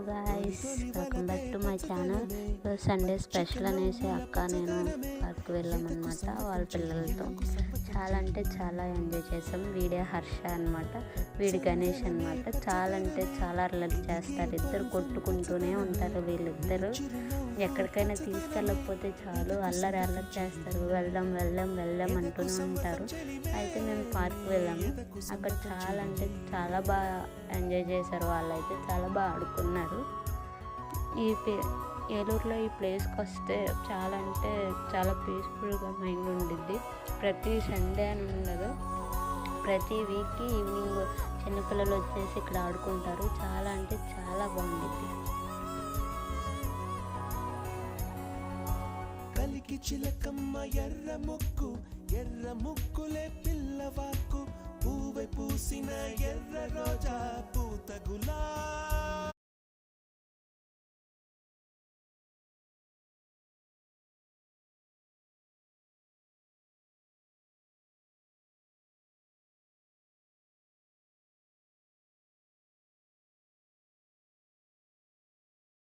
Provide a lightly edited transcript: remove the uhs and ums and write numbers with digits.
Guys, welcome back to my channel. Sunday special అనేసి అక్క నేను పార్క్ వెళ్ళామన్నమాట వాళ్ళ పిల్లలతో. చాలా అంటే చాలా ఎంజాయ్ చేసాం. వీడియో హర్ష అనమాట, వీడి గణేష్ అనమాట. చాలా అంటే చాలా అల్లరి చేస్తారు, ఇద్దరు కొట్టుకుంటూనే ఉంటారు వీళ్ళిద్దరు. ఎక్కడికైనా తీసుకెళ్ళకపోతే చాలు అల్లరి అల్లరి చేస్తారు, వెళ్దాం వెళ్దాం వెళ్దాం అంటూనే ఉంటారు. అయితే మేము పార్క్ వెళ్ళాము. అక్కడ చాలా అంటే చాలా బాగా ఎంజాయ్ చేశారు వాళ్ళైతే, చాలా బాగా ఆడుకున్నారు. ఏలూరులో ఈ ప్లేస్కి వస్తే చాలా అంటే చాలా పీస్ఫుల్గా మైండ్ ఉండిద్ది. ప్రతి సండే అని ఉండదు, ప్రతి వీక్కి ఈవినింగ్ చిన్నపిల్లలు వచ్చేసి ఇక్కడ ఆడుకుంటారు. చాలా అంటే చాలా బాగుండిద్ది. కలికి చిలకమ్మ ఎర్ర ముక్కులే పిల్లవాకు, పూవై పూసిన ఎర్ర రోజా పూత గులాబీ.